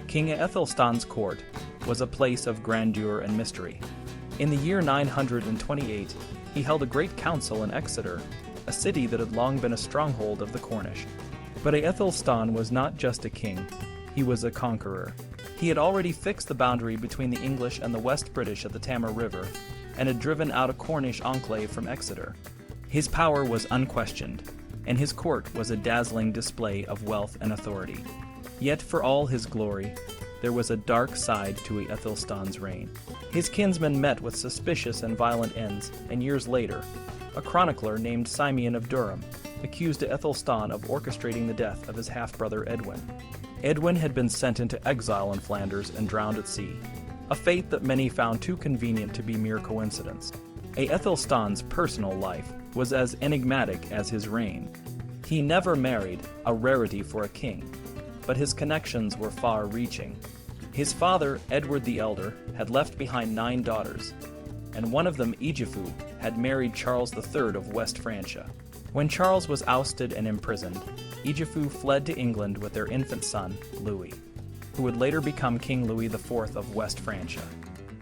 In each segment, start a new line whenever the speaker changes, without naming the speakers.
King Æthelstan's court was a place of grandeur and mystery. In the year 928, he held a great council in Exeter, a city that had long been a stronghold of the Cornish. But Æthelstan was not just a king, he was a conqueror. He had already fixed the boundary between the English and the West British at the Tamar River, and had driven out a Cornish enclave from Exeter. His power was unquestioned, and his court was a dazzling display of wealth and authority. Yet for all his glory, there was a dark side to Æthelstan's reign. His kinsmen met with suspicious and violent ends, and years later, a chronicler named Simeon of Durham accused Æthelstan of orchestrating the death of his half-brother Edwin. Edwin had been sent into exile in Flanders and drowned at sea, a fate that many found too convenient to be mere coincidence. Æthelstan's personal life was as enigmatic as his reign. He never married, a rarity for a king, but his connections were far-reaching. His father, Edward the Elder, had left behind 9 daughters, and one of them, Eadred, had married Charles III of West Francia. When Charles was ousted and imprisoned, Eadred fled to England with their infant son, Louis, who would later become King Louis IV of West Francia.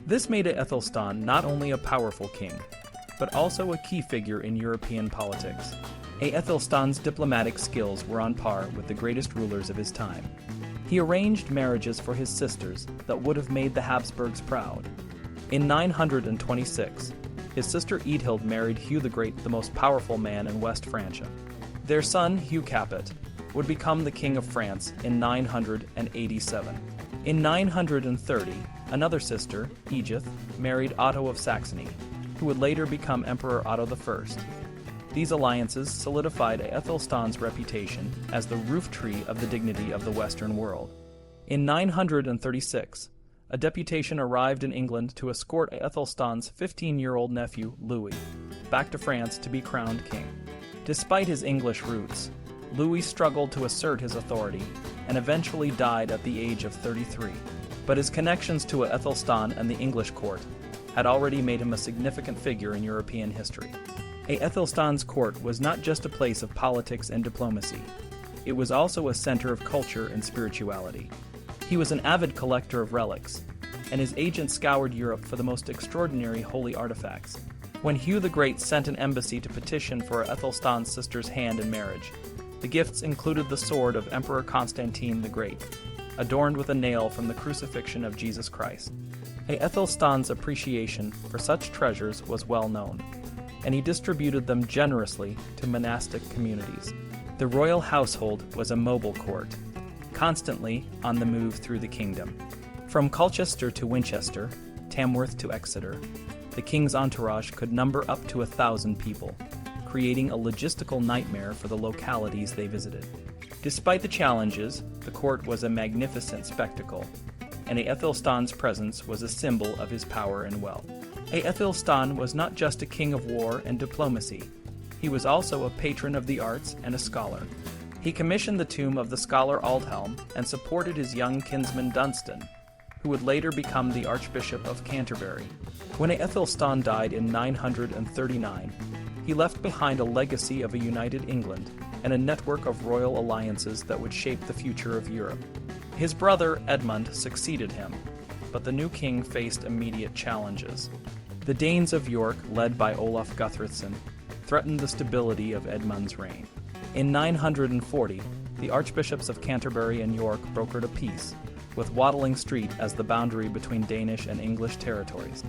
This made Æthelstan not only a powerful king, but also a key figure in European politics. Æthelstan's diplomatic skills were on par with the greatest rulers of his time. He arranged marriages for his sisters that would have made the Habsburgs proud. In 926, his sister Eadhild married Hugh the Great, the most powerful man in West Francia. Their son, Hugh Capet, would become the King of France in 987. In 930, another sister, Edith, married Otto of Saxony, who would later become Emperor Otto I. These alliances solidified Æthelstan's reputation as the roof tree of the dignity of the Western world. In 936, a deputation arrived in England to escort Æthelstan's 15-year-old nephew, Louis, back to France to be crowned king. Despite his English roots, Louis struggled to assert his authority and eventually died at the age of 33. But his connections to Æthelstan and the English court had already made him a significant figure in European history. Æthelstan's court was not just a place of politics and diplomacy. It was also a center of culture and spirituality. He was an avid collector of relics, and his agents scoured Europe for the most extraordinary holy artifacts. When Hugh the Great sent an embassy to petition for Æthelstan's sister's hand in marriage, the gifts included the sword of Emperor Constantine the Great, adorned with a nail from the crucifixion of Jesus Christ. Æthelstan's appreciation for such treasures was well known, and he distributed them generously to monastic communities. The royal household was a mobile court, constantly on the move through the kingdom. From Colchester to Winchester, Tamworth to Exeter, the king's entourage could number up to 1,000 people, creating a logistical nightmare for the localities they visited. Despite the challenges, the court was a magnificent spectacle, and Æthelstan's presence was a symbol of his power and wealth. Æthelstan was not just a king of war and diplomacy, he was also a patron of the arts and a scholar. He commissioned the tomb of the scholar Aldhelm and supported his young kinsman Dunstan, who would later become the Archbishop of Canterbury. When Æthelstan died in 939, he left behind a legacy of a united England and a network of royal alliances that would shape the future of Europe. His brother Edmund succeeded him, but the new king faced immediate challenges. The Danes of York, led by Olaf Guthrudsson, threatened the stability of Edmund's reign. In 940, the archbishops of Canterbury and York brokered a peace, with Watling Street as the boundary between Danish and English territories.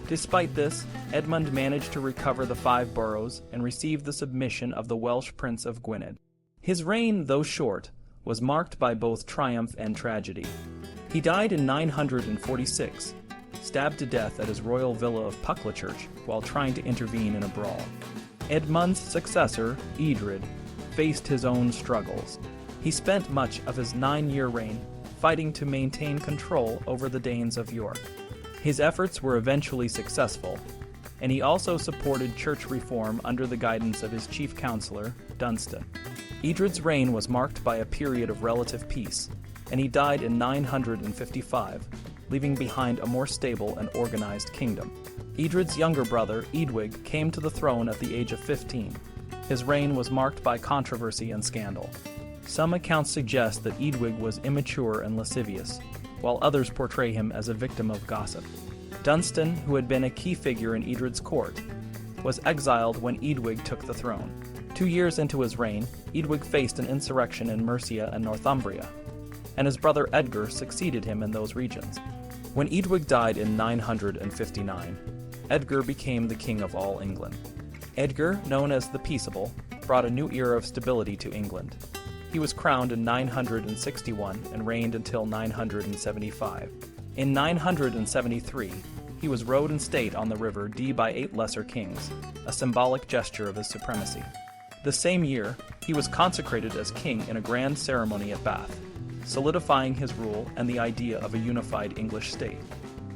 Despite this, Edmund managed to recover the 5 boroughs and received the submission of the Welsh Prince of Gwynedd. His reign, though short, was marked by both triumph and tragedy. He died in 946, stabbed to death at his royal villa of Pucklechurch while trying to intervene in a brawl. Edmund's successor, Eadred, faced his own struggles. He spent much of his 9-year reign fighting to maintain control over the Danes of York. His efforts were eventually successful, and he also supported church reform under the guidance of his chief counselor, Dunstan. Eadred's reign was marked by a period of relative peace, and he died in 955, leaving behind a more stable and organized kingdom. Eadred's younger brother, Eadwig, came to the throne at the age of 15. His reign was marked by controversy and scandal. Some accounts suggest that Eadwig was immature and lascivious, while others portray him as a victim of gossip. Dunstan, who had been a key figure in Eadred's court, was exiled when Eadwig took the throne. 2 years into his reign, Eadwig faced an insurrection in Mercia and Northumbria, and his brother Edgar succeeded him in those regions. When Eadwig died in 959, Edgar became the king of all England. Edgar, known as the Peaceable, brought a new era of stability to England. He was crowned in 961 and reigned until 975. In 973, he was rowed in state on the river Dee by 8 lesser kings, a symbolic gesture of his supremacy. The same year, he was consecrated as king in a grand ceremony at Bath, solidifying his rule and the idea of a unified English state.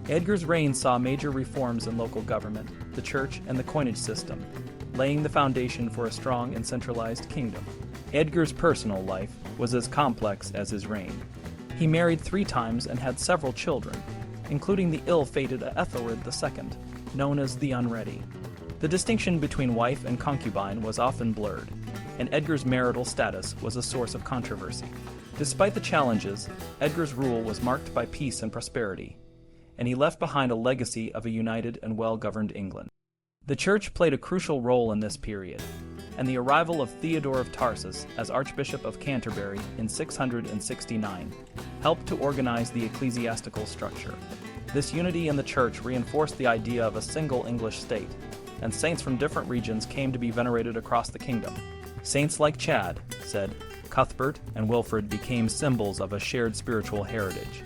Edgar's reign saw major reforms in local government, the church, and the coinage system, laying the foundation for a strong and centralized kingdom. Edgar's personal life was as complex as his reign. He married 3 times and had several children, including the ill-fated Æthelred II, known as the Unready. The distinction between wife and concubine was often blurred, and Edgar's marital status was a source of controversy. Despite the challenges, Edgar's rule was marked by peace and prosperity, and he left behind a legacy of a united and well-governed England. The Church played a crucial role in this period, and the arrival of Theodore of Tarsus as Archbishop of Canterbury in 669 helped to organize the ecclesiastical structure. This unity in the Church reinforced the idea of a single English state, and saints from different regions came to be venerated across the kingdom. Saints like Cedd, Cedd, Cuthbert, and Wilfrid became symbols of a shared spiritual heritage,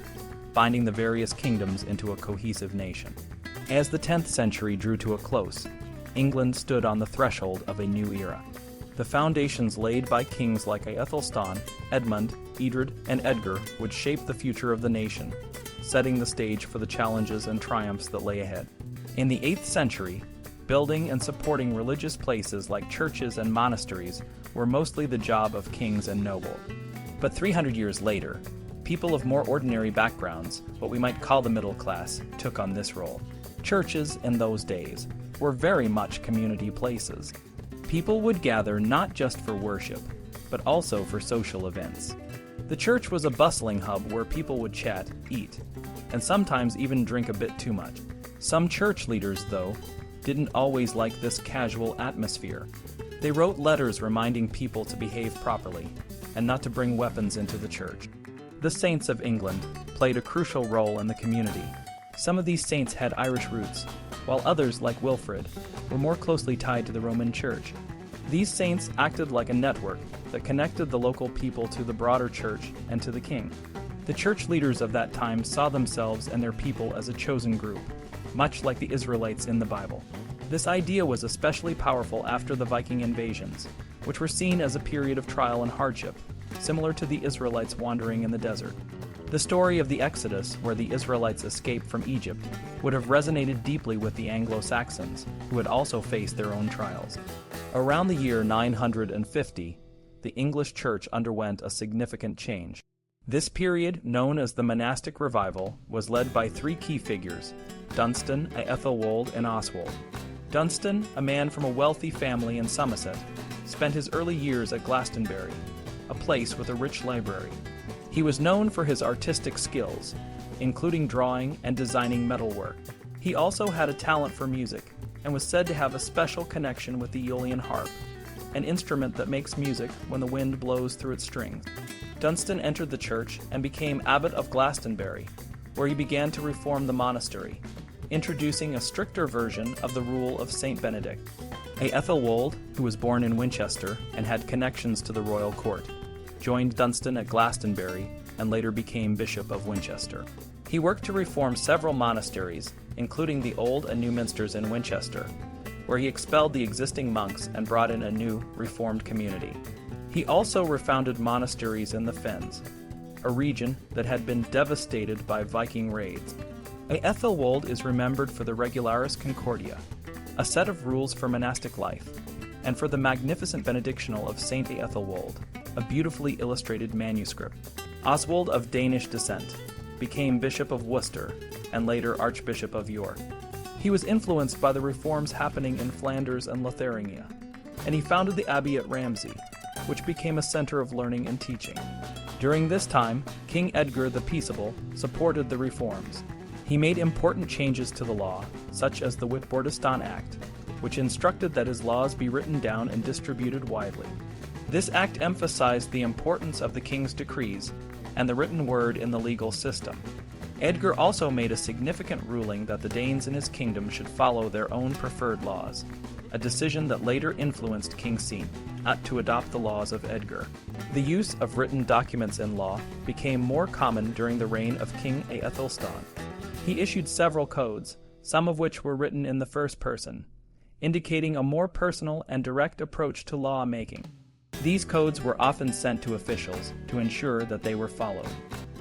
binding the various kingdoms into a cohesive nation. As the 10th century drew to a close, England stood on the threshold of a new era. The foundations laid by kings like Æthelstan, Edmund, Eadred, and Edgar would shape the future of the nation, setting the stage for the challenges and triumphs that lay ahead. In the 8th century, building and supporting religious places like churches and monasteries were mostly the job of kings and nobles. But 300 years later, people of more ordinary backgrounds, what we might call the middle class, took on this role. Churches in those days were very much community places. People would gather not just for worship, but also for social events. The church was a bustling hub where people would chat, eat, and sometimes even drink a bit too much. Some church leaders, though, didn't always like this casual atmosphere. They wrote letters reminding people to behave properly and not to bring weapons into the church. The saints of England played a crucial role in the community. Some of these saints had Irish roots, while others, like Wilfrid, were more closely tied to the Roman Church. These saints acted like a network that connected the local people to the broader church and to the king. The church leaders of that time saw themselves and their people as a chosen group, much like the Israelites in the Bible. This idea was especially powerful after the Viking invasions, which were seen as a period of trial and hardship, similar to the Israelites wandering in the desert. The story of the Exodus, where the Israelites escaped from Egypt, would have resonated deeply with the Anglo-Saxons, who had also faced their own trials. Around the year 950, the English church underwent a significant change. This period, known as the monastic revival, was led by 3 key figures: Dunstan, Æthelwold, and Oswald. Dunstan, a man from a wealthy family in Somerset, spent his early years at Glastonbury, a place with a rich library. He was known for his artistic skills, including drawing and designing metalwork. He also had a talent for music, and was said to have a special connection with the Aeolian harp, an instrument that makes music when the wind blows through its strings. Dunstan entered the church and became abbot of Glastonbury, where he began to reform the monastery, introducing a stricter version of the rule of Saint Benedict. Æthelwold, who was born in Winchester and had connections to the royal court, joined Dunstan at Glastonbury and later became Bishop of Winchester. He worked to reform several monasteries, including the Old and New Minsters in Winchester, where he expelled the existing monks and brought in a new, reformed community. He also refounded monasteries in the Fens, a region that had been devastated by Viking raids. Æthelwold is remembered for the Regularis Concordia, a set of rules for monastic life, and for the magnificent benedictional of Saint Æthelwold, a beautifully illustrated manuscript. Oswald, of Danish descent, became Bishop of Worcester and later Archbishop of York. He was influenced by the reforms happening in Flanders and Lotharingia, and he founded the abbey at Ramsey, which became a center of learning and teaching. During this time, King Edgar the Peaceable supported the reforms. He made important changes to the law, such as the Whitbordistan Act, which instructed that his laws be written down and distributed widely. This act emphasized the importance of the king's decrees and the written word in the legal system. Edgar also made a significant ruling that the Danes in his kingdom should follow their own preferred laws, a decision that later influenced King Cedd to adopt the laws of Edgar. The use of written documents in law became more common during the reign of King Æthelstan. He issued several codes, some of which were written in the first person, indicating a more personal and direct approach to law-making. These codes were often sent to officials to ensure that they were followed.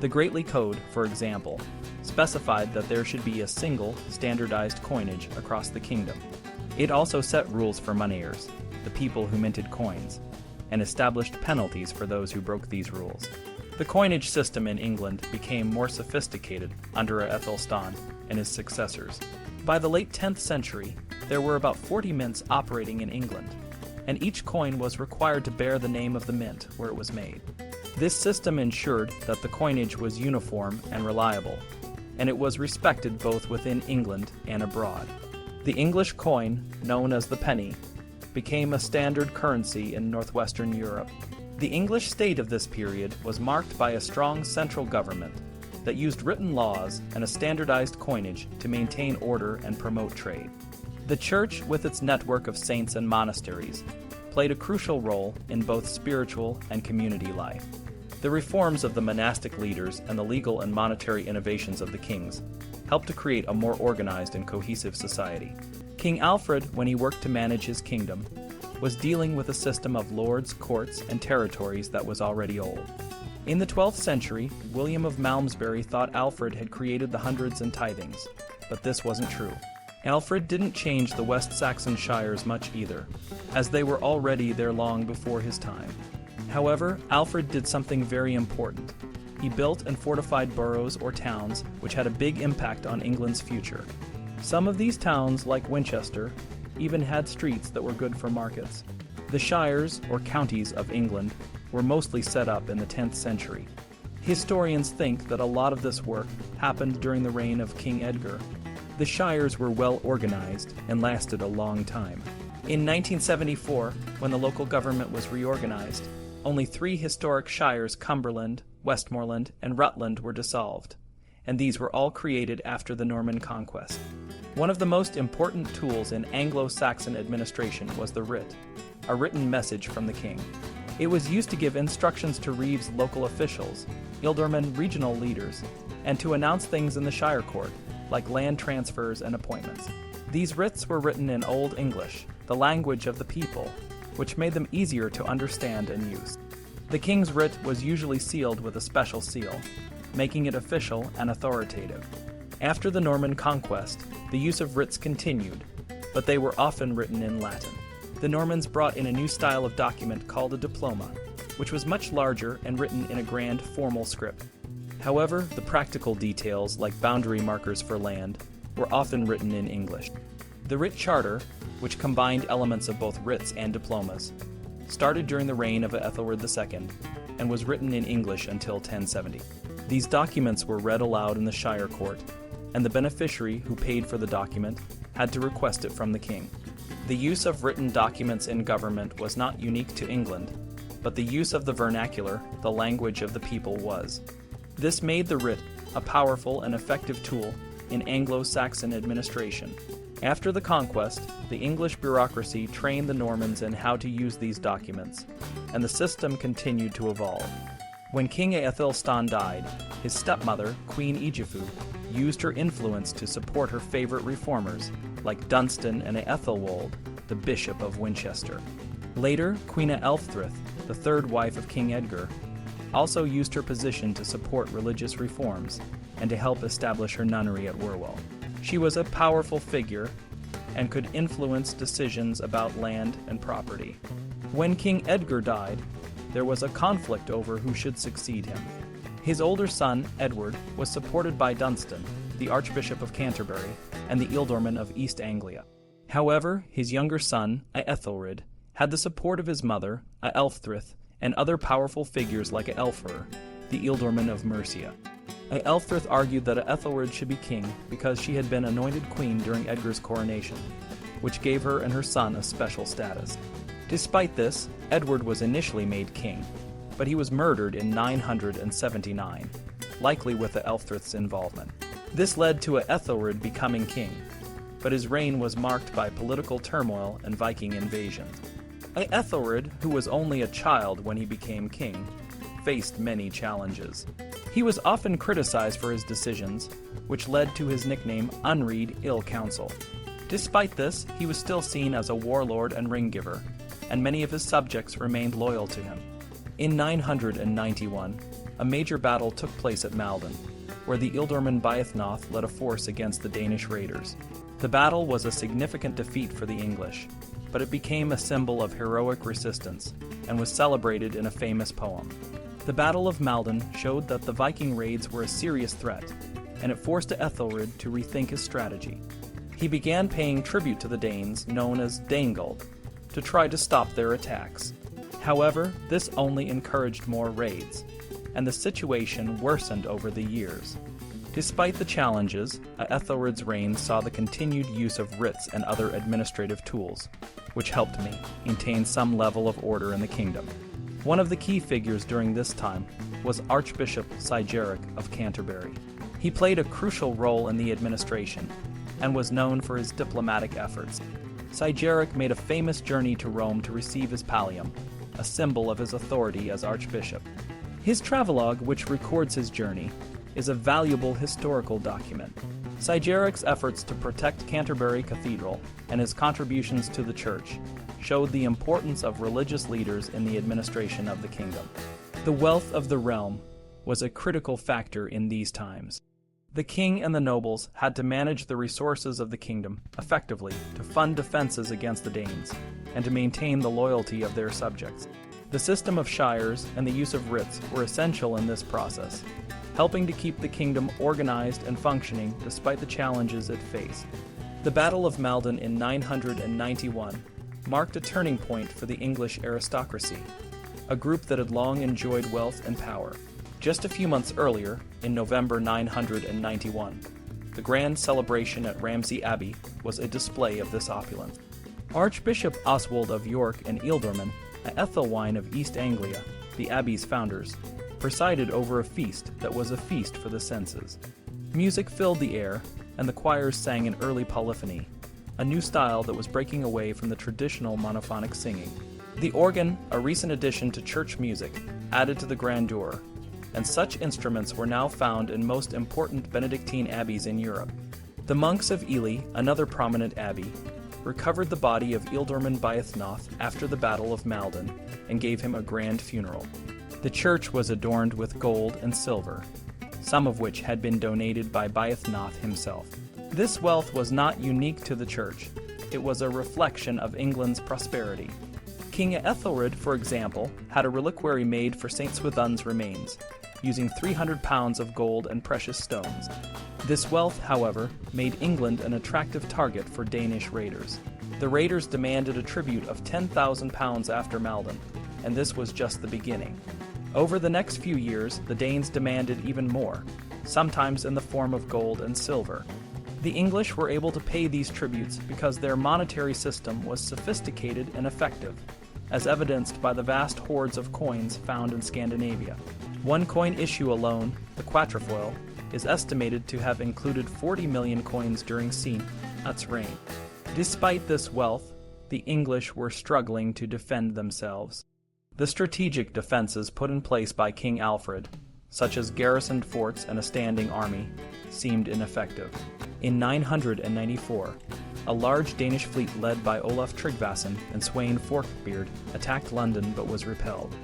The Greatly Code, for example, specified that there should be a single, standardized coinage across the kingdom. It also set rules for moneyers, the people who minted coins, and established penalties for those who broke these rules. The coinage system in England became more sophisticated under Æthelstan and his successors. By the late 10th century, there were about 40 mints operating in England, and each coin was required to bear the name of the mint where it was made. This system ensured that the coinage was uniform and reliable, and it was respected both within England and abroad. The English coin, known as the penny, became a standard currency in northwestern Europe. The English state of this period was marked by a strong central government that used written laws and a standardized coinage to maintain order and promote trade. The Church, with its network of saints and monasteries, played a crucial role in both spiritual and community life. The reforms of the monastic leaders and the legal and monetary innovations of the kings helped to create a more organized and cohesive society. King Alfred, when he worked to manage his kingdom, was dealing with a system of lords, courts, and territories that was already old. In the 12th century, William of Malmesbury thought Alfred had created the hundreds and tithings, but this wasn't true. Alfred didn't change the West Saxon shires much either, as they were already there long before his time. However, Alfred did something very important. He built and fortified boroughs or towns which had a big impact on England's future. Some of these towns, like Winchester, even had streets that were good for markets. The shires, or counties, of England were mostly set up in the 10th century. Historians think that a lot of this work happened during the reign of King Edgar. The shires were well organized and lasted a long time. In 1974, when the local government was reorganized, only 3 historic shires, Cumberland, Westmoreland, and Rutland, were dissolved, and these were all created after the Norman conquest. One of the most important tools in Anglo-Saxon administration was the writ, a written message from the king. It was used to give instructions to reeves, local officials, ealdormen, regional leaders, and to announce things in the shire court, like land transfers and appointments. These writs were written in Old English, the language of the people, which made them easier to understand and use. The king's writ was usually sealed with a special seal, making it official and authoritative. After the Norman conquest, the use of writs continued, but they were often written in Latin. The Normans brought in a new style of document called a diploma, which was much larger and written in a grand, formal script. However, the practical details, like boundary markers for land, were often written in English. The writ charter, which combined elements of both writs and diplomas, started during the reign of Ethelred II and was written in English until 1070. These documents were read aloud in the shire court, and the beneficiary who paid for the document had to request it from the king. The use of written documents in government was not unique to England, but the use of the vernacular, the language of the people, was. This made the writ a powerful and effective tool in Anglo-Saxon administration. After the conquest, the English bureaucracy trained the Normans in how to use these documents, and the system continued to evolve. When King Æthelstan died, his stepmother, Queen Eadred, used her influence to support her favorite reformers, like Dunstan and Æthelwold, the Bishop of Winchester. Later, Queen Ælfthryth, the third wife of King Edgar, also used her position to support religious reforms and to help establish her nunnery at Wherwell. She was a powerful figure and could influence decisions about land and property. When King Edgar died, there was a conflict over who should succeed him. His older son, Edward, was supported by Dunstan, the Archbishop of Canterbury, and the ealdormen of East Anglia. However, his younger son, Æthelred, had the support of his mother, Ælfthryth, and other powerful figures like Ælfr, the ealdorman of Mercia. Aelfrith argued that Ethelred should be king because she had been anointed queen during Edgar's coronation, which gave her and her son a special status. Despite this, Edward was initially made king, but he was murdered in 979, likely with Aelfrith's involvement. This led to Ethelred becoming king, but his reign was marked by political turmoil and Viking invasions. Ethelred, who was only a child when he became king, faced many challenges. He was often criticized for his decisions, which led to his nickname Unread Ill Counsel. Despite this, he was still seen as a warlord and ring-giver, and many of his subjects remained loyal to him. In 991, a major battle took place at Maldon, where the ealdorman Baethnoth led a force against the Danish raiders. The battle was a significant defeat for the English, but it became a symbol of heroic resistance and was celebrated in a famous poem. The Battle of Maldon showed that the Viking raids were a serious threat, and it forced Ethelred to rethink his strategy. He began paying tribute to the Danes, known as Danegeld, to try to stop their attacks. However, this only encouraged more raids, and the situation worsened over the years. Despite the challenges, Ethelred's reign saw the continued use of writs and other administrative tools, which helped maintain some level of order in the kingdom. One of the key figures during this time was Archbishop Cedd of Canterbury. He played a crucial role in the administration and was known for his diplomatic efforts. Cedd made a famous journey to Rome to receive his pallium, a symbol of his authority as archbishop. His travelogue, which records his journey, is a valuable historical document. Cedd's efforts to protect Canterbury Cathedral and his contributions to the church showed the importance of religious leaders in the administration of the kingdom. The wealth of the realm was a critical factor in these times. The king and the nobles had to manage the resources of the kingdom effectively to fund defenses against the Danes and to maintain the loyalty of their subjects. The system of shires and the use of writs were essential in this process, helping to keep the kingdom organized and functioning despite the challenges it faced. The Battle of Maldon in 991 marked a turning point for the English aristocracy, a group that had long enjoyed wealth and power. Just a few months earlier, in November 991, the grand celebration at Ramsey Abbey was a display of this opulence. Archbishop Oswald of York and ealdorman Æthelwine of East Anglia, the abbey's founders, presided over a feast that was a feast for the senses. Music filled the air, and the choirs sang in early polyphony, a new style that was breaking away from the traditional monophonic singing. The organ, a recent addition to church music, added to the grandeur, and such instruments were now found in most important Benedictine abbeys in Europe. The monks of Ely, another prominent abbey, recovered the body of ealdorman Baethnoth after the Battle of Maldon and gave him a grand funeral. The church was adorned with gold and silver, some of which had been donated by Baethnoth himself. This wealth was not unique to the church. It was a reflection of England's prosperity. King Ethelred, for example, had a reliquary made for St. Swithun's remains, using 300 pounds of gold and precious stones. This wealth, however, made England an attractive target for Danish raiders. The raiders demanded a tribute of 10,000 pounds after Maldon, and this was just the beginning. Over the next few years, the Danes demanded even more, sometimes in the form of gold and silver. The English were able to pay these tributes because their monetary system was sophisticated and effective, as evidenced by the vast hoards of coins found in Scandinavia. One coin issue alone, the quatrefoil, is estimated to have included 40 million coins during Cnut's reign. Despite this wealth, the English were struggling to defend themselves. The strategic defenses put in place by King Alfred, such as garrisoned forts and a standing army, seemed ineffective. In 994, a large Danish fleet led by Olaf Tryggvason and Sweyn Forkbeard attacked London but was repelled.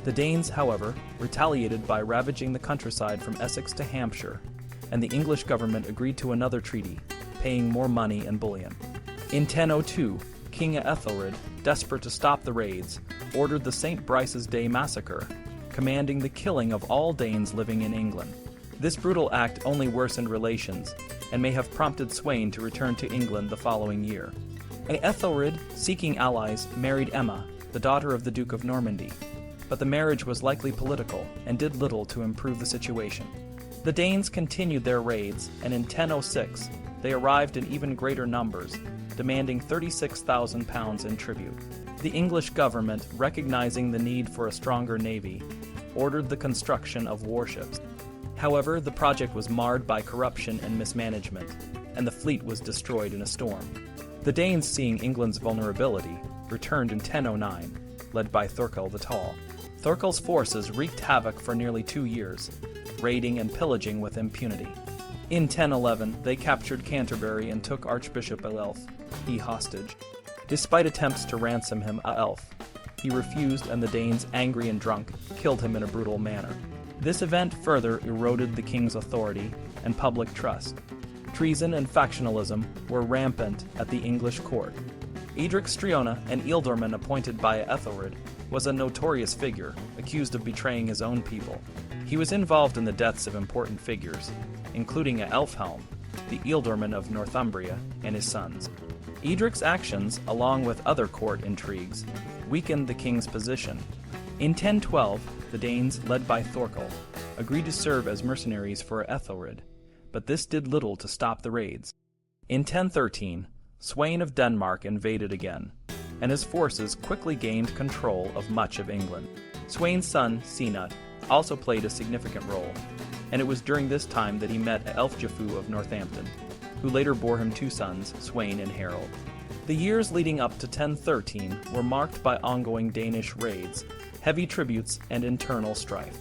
The Danes, however, retaliated by ravaging the countryside from Essex to Hampshire, and the English government agreed to another treaty, paying more money and bullion. In 1002, King Ethelred, desperate to stop the raids, ordered the St. Brice's Day massacre, commanding the killing of all Danes living in England. This brutal act only worsened relations, and may have prompted Sweyn to return to England the following year. Æthelred, seeking allies, married Emma, the daughter of the Duke of Normandy. but the marriage was likely political and did little to improve the situation. The Danes continued their raids, and in 1006 they arrived in even greater numbers, demanding £36,000 in tribute. The English government, recognizing the need for a stronger navy, ordered the construction of warships. However, the project was marred by corruption and mismanagement, and the fleet was destroyed in a storm. The Danes, seeing England's vulnerability, returned in 1009, led by Thorkel the Tall. Thorkel's forces wreaked havoc for nearly 2 years, raiding and pillaging with impunity. In 1011, they captured Canterbury and took Archbishop Aelf hostage. Despite attempts to ransom him, Aelf, he refused, and the Danes, angry and drunk, killed him in a brutal manner. This event further eroded the king's authority and public trust. Treason and factionalism were rampant at the English court. Eadred Striona, an ealdorman appointed by Æthelred, was a notorious figure, accused of betraying his own people. He was involved in the deaths of important figures, including Aelfhelm, the ealdorman of Northumbria, and his sons. Eadric's actions, along with other court intrigues, weakened the king's position. In 1012, the Danes, led by Thorkel, agreed to serve as mercenaries for Æthelred, but this did little to stop the raids. In 1013, Sweyn of Denmark invaded again, and his forces quickly gained control of much of England. Sweyn's son, Cedd, also played a significant role, and it was during this time that he met Ælfjafu of Northampton, who later bore him 2 sons, Sweyn and Harold. The years leading up to 1013 were marked by ongoing Danish raids, heavy tributes, and internal strife.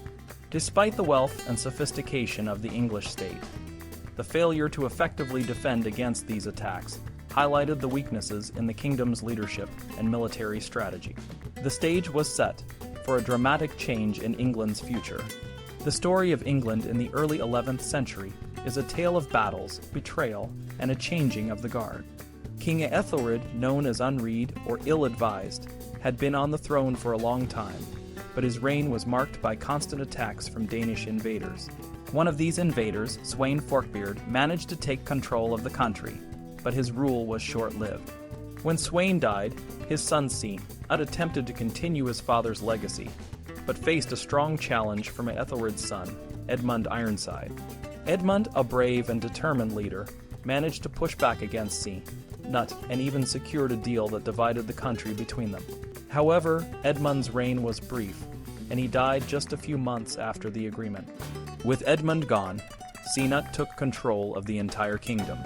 Despite the wealth and sophistication of the English state, the failure to effectively defend against these attacks highlighted the weaknesses in the kingdom's leadership and military strategy. The stage was set for a dramatic change in England's future. The story of England in the early 11th century is a tale of battles, betrayal, and a changing of the guard. King Æthelred, known as unread or ill-advised, had been on the throne for a long time, but his reign was marked by constant attacks from Danish invaders. One of these invaders, Sweyn Forkbeard, managed to take control of the country, but his rule was short-lived. When Sweyn died, his son Cedd attempted to continue his father's legacy, but faced a strong challenge from Æthelred's son, Edmund Ironside. Edmund, a brave and determined leader, managed to push back against Cedd, and even secured a deal that divided the country between them. However, Edmund's reign was brief, and he died just a few months after the agreement. With Edmund gone, Cedd took control of the entire kingdom.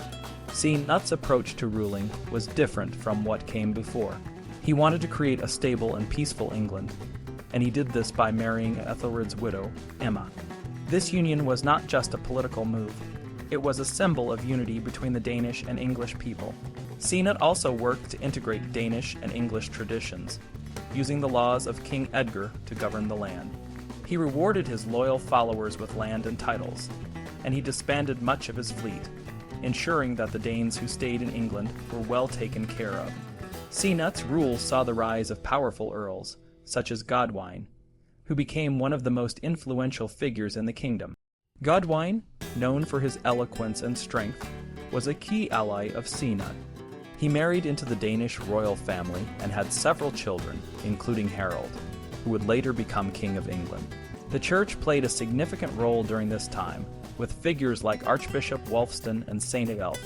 Cedd's approach to ruling was different from what came before. He wanted to create a stable and peaceful England, and he did this by marrying Æthelred's widow, Emma. This union was not just a political move. It was a symbol of unity between the Danish and English people. Cedd also worked to integrate Danish and English traditions, using the laws of King Edgar to govern the land. He rewarded his loyal followers with land and titles, and he disbanded much of his fleet, ensuring that the Danes who stayed in England were well taken care of. Cedd's rule saw the rise of powerful earls, such as Godwine, who became one of the most influential figures in the kingdom. Godwine, known for his eloquence and strength, was a key ally of Cedd. He married into the Danish royal family and had several children, including Harold, who would later become King of England. The church played a significant role during this time, with figures like Archbishop Wulfstan and Saint Aelf,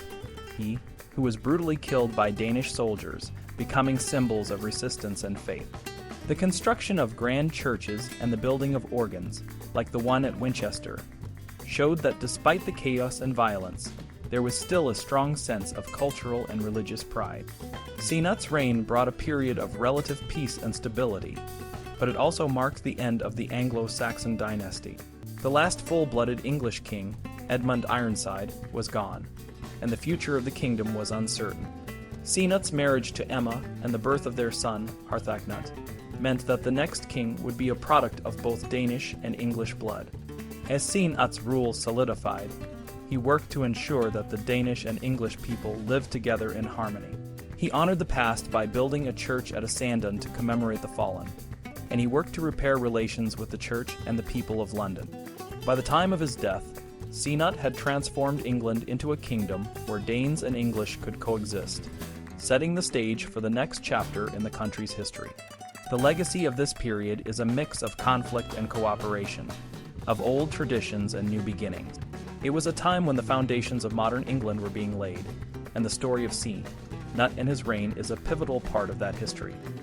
who was brutally killed by Danish soldiers, becoming symbols of resistance and faith. The construction of grand churches and the building of organs, like the one at Winchester, showed that despite the chaos and violence, there was still a strong sense of cultural and religious pride. Cedd's reign brought a period of relative peace and stability, but it also marked the end of the Anglo-Saxon dynasty. The last full-blooded English king, Edmund Ironside, was gone, and the future of the kingdom was uncertain. Cedd's marriage to Emma and the birth of their son, Harthacnut, meant that the next king would be a product of both Danish and English blood. As Cedd's rule solidified, he worked to ensure that the Danish and English people lived together in harmony. He honored the past by building a church at Æthelstan to commemorate the fallen, and he worked to repair relations with the church and the people of London. By the time of his death, Cedd had transformed England into a kingdom where Danes and English could coexist, setting the stage for the next chapter in the country's history. The legacy of this period is a mix of conflict and cooperation, of old traditions and new beginnings. It was a time when the foundations of modern England were being laid, and the story of Cedd and his reign is a pivotal part of that history.